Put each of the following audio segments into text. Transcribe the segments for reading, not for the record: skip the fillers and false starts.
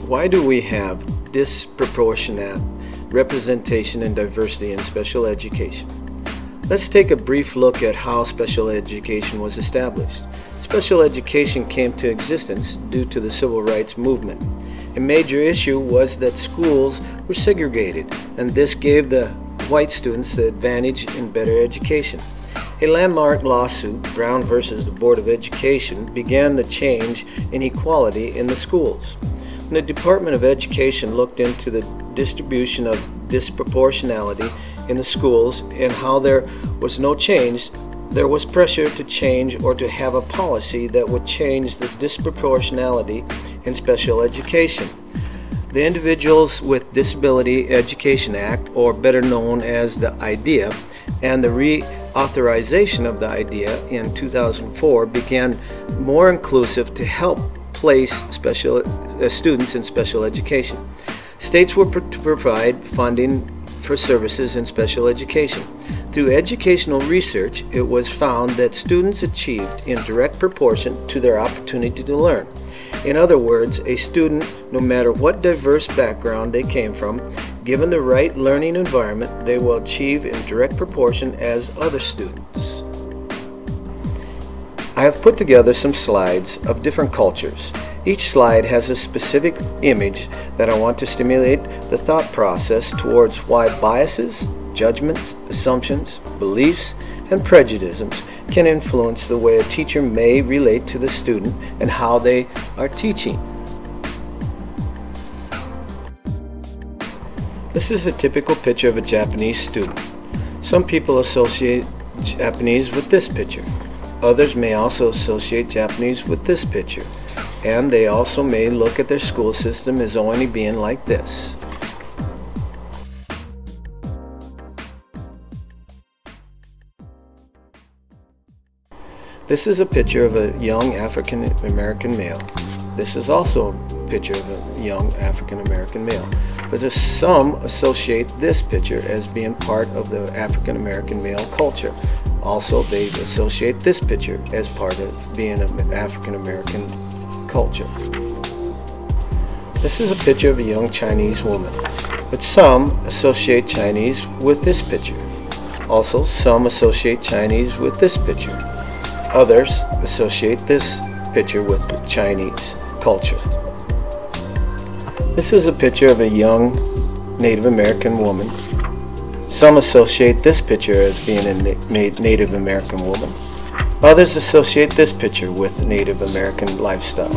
Why do we have disproportionate representation and diversity in special education? Let's take a brief look at how special education was established. Special education came to existence due to the civil rights movement. A major issue was that schools were segregated, and this gave the white students the advantage in better education. A landmark lawsuit, Brown versus the Board of Education, began the change in equality in the schools. When the Department of Education looked into the distribution of disproportionality in the schools and how there was no change, there was pressure to change or to have a policy that would change the disproportionality in special education. The Individuals with Disability Education Act, or better known as the IDEA, and the reauthorization of the IDEA in 2004 began more inclusive to help place students in special education. States were to provide funding for services in special education. Through educational research, it was found that students achieved in direct proportion to their opportunity to learn. In other words, a student, no matter what diverse background they came from, given the right learning environment, they will achieve in direct proportion as other students. I have put together some slides of different cultures. Each slide has a specific image that I want to stimulate the thought process towards why biases, judgments, assumptions, beliefs, and prejudices can influence the way a teacher may relate to the student and how they are teaching. This is a typical picture of a Japanese student. Some people associate Japanese with this picture. Others may also associate Japanese with this picture. And they also may look at their school system as only being like this. This is a picture of a young African American male. This is also a picture of a young African American male. But some associate this picture as being part of the African American male culture. Also, they associate this picture as part of being an African American culture. This is a picture of a young Chinese woman, but some associate Chinese with this picture. Also, some associate Chinese with this picture. Others associate this picture with the Chinese culture. This is a picture of a young Native American woman. Some associate this picture as being a Native American woman. Others associate this picture with Native American lifestyle.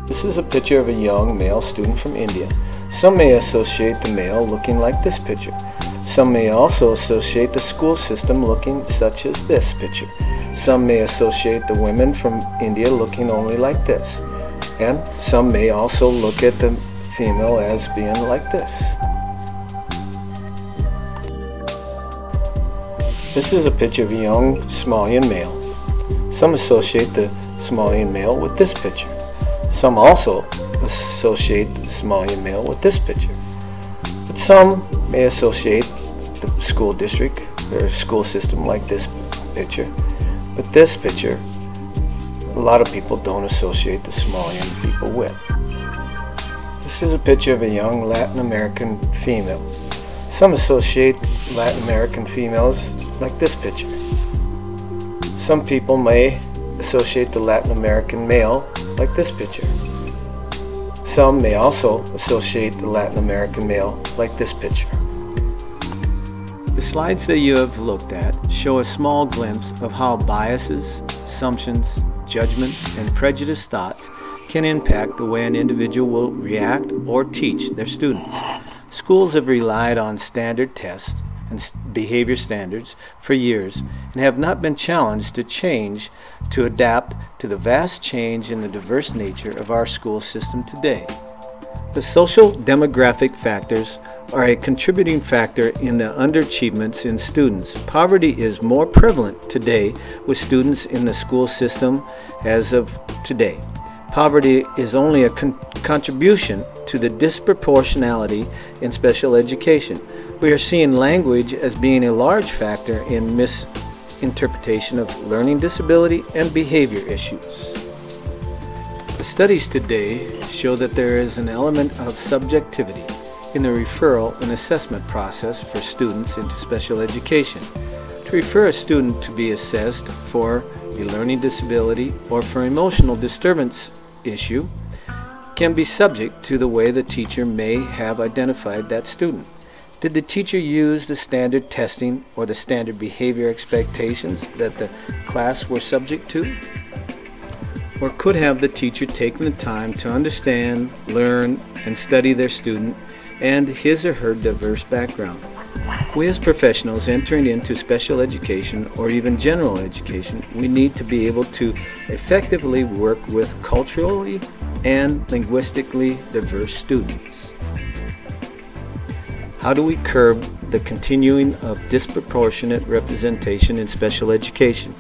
This is a picture of a young male student from India. Some may associate the male looking like this picture. Some may also associate the school system looking such as this picture. Some may associate the women from India looking only like this. And some may also look at the female as being like this. This is a picture of a young Somalian male. Some associate the Somalian male with this picture. Some also associate the Somalian male with this picture. But some may associate the school district or school system like this picture. But this picture, a lot of people don't associate the Somalian people with. This is a picture of a young Latin American female. Some associate Latin American females like this picture. Some people may associate the Latin American male like this picture. Some may also associate the Latin American male like this picture. The slides that you have looked at show a small glimpse of how biases, assumptions, judgments, and prejudiced thoughts can impact the way an individual will react or teach their students. Schools have relied on standard tests and behavior standards for years and have not been challenged to change to adapt to the vast change in the diverse nature of our school system today. The social demographic factors are a contributing factor in the underachievements in students. Poverty is more prevalent today with students in the school system as of today. Poverty is only a contribution to the disproportionality in special education. We are seeing language as being a large factor in interpretation of learning disability and behavior issues. The studies today show that there is an element of subjectivity in the referral and assessment process for students into special education. To refer a student to be assessed for a learning disability or for emotional disturbance issue can be subject to the way the teacher may have identified that student. Did the teacher use the standard testing or the standard behavior expectations that the class were subject to? Or could have the teacher taken the time to understand, learn, and study their student and his or her diverse background? We as professionals entering into special education or even general education, we need to be able to effectively work with culturally and linguistically diverse students. How do we curb the continuing of disproportionate representation in special education?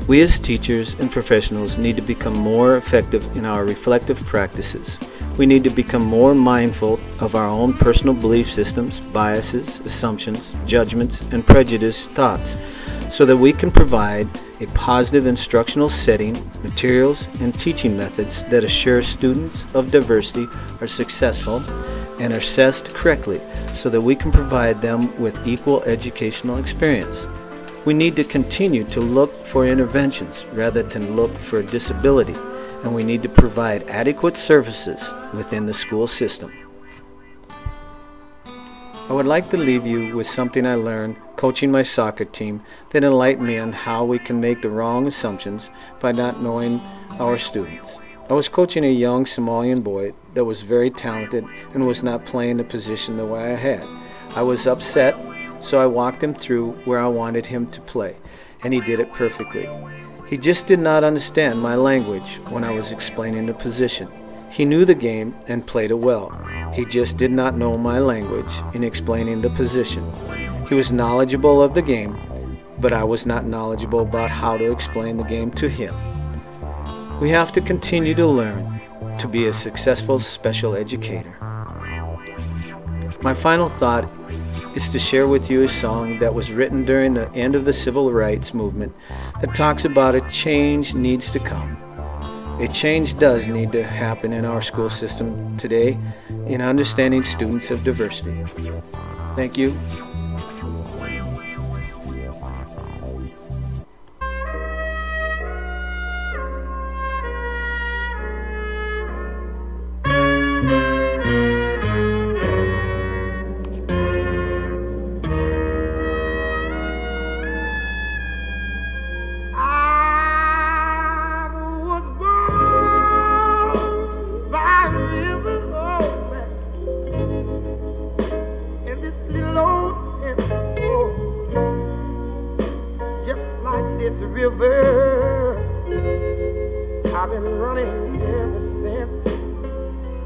We as teachers and professionals need to become more effective in our reflective practices. We need to become more mindful of our own personal belief systems, biases, assumptions, judgments, and prejudiced thoughts so that we can provide a positive instructional setting, materials, and teaching methods that assure students of diversity are successful and are assessed correctly so that we can provide them with equal educational experience. We need to continue to look for interventions rather than look for disability, and we need to provide adequate services within the school system. I would like to leave you with something I learned coaching my soccer team that enlightened me on how we can make the wrong assumptions by not knowing our students. I was coaching a young Somalian boy that was very talented and was not playing the position the way I had. I was upset, so I walked him through where I wanted him to play, and he did it perfectly. He just did not understand my language when I was explaining the position. He knew the game and played it well. He just did not know my language in explaining the position. He was knowledgeable of the game, but I was not knowledgeable about how to explain the game to him. We have to continue to learn to be a successful special educator. My final thought is to share with you a song that was written during the end of the civil rights movement that talks about a change needs to come. A change does need to happen in our school system today in understanding students of diversity. Thank you. This river, I've been running ever since.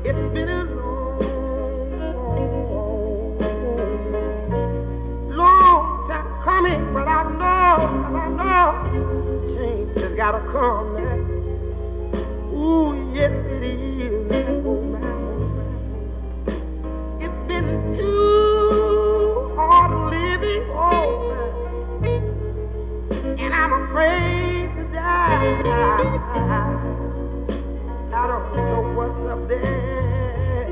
It's been a long time coming, but I know change has gotta come now. Ooh, yes it is now, oh my. It's been too hard living, oh my. And I'm afraid to die. I don't know what's up there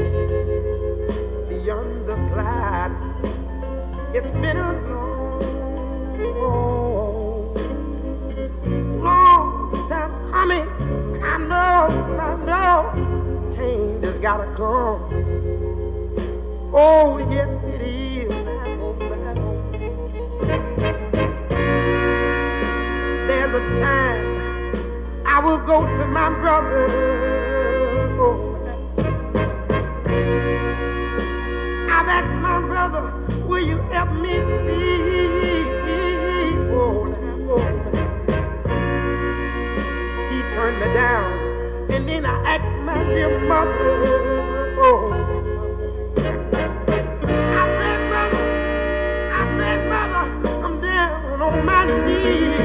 beyond the clouds. It's been a long time coming. I know change has gotta come. Oh yes it is. There's a time I will go to my brother. Oh, I've asked my brother, will you help me please? Oh, he turned me down, and then I asked my dear mother. Oh, I said, mother, I'm down on my knees.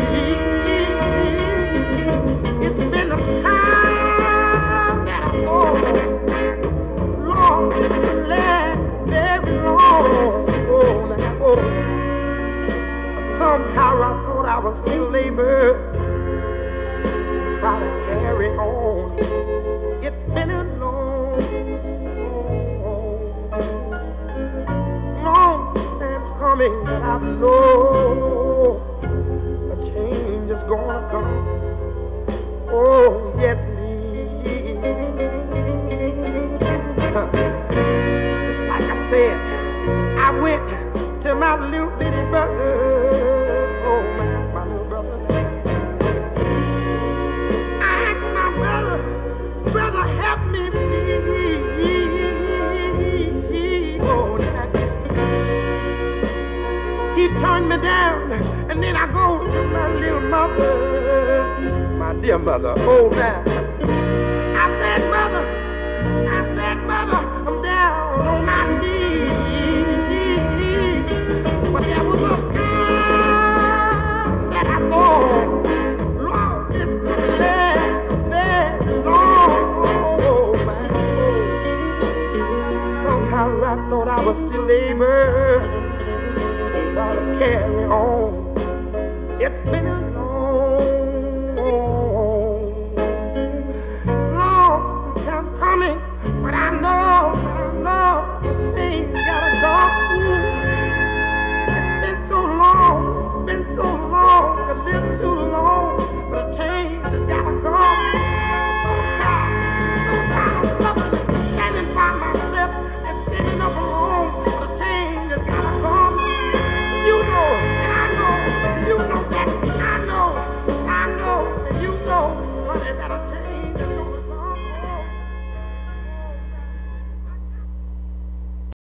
It's been a time that I Lord, it's been very long. Somehow I thought I was still able to try to carry on. It's been a long time coming, and I know a change is gonna come. Oh, yes it is. Just like I said, I went to my little bitty brother. Oh, my little brother. I asked my brother, help me, please. Oh, he turned me down, and then I go to my little mother, my dear mother. Oh, man. I said, mother, I'm down on my knees. But there was a time that I thought, Lord, this could last very long. Oh, man. Somehow I thought I was still able to try to carry on. It's been a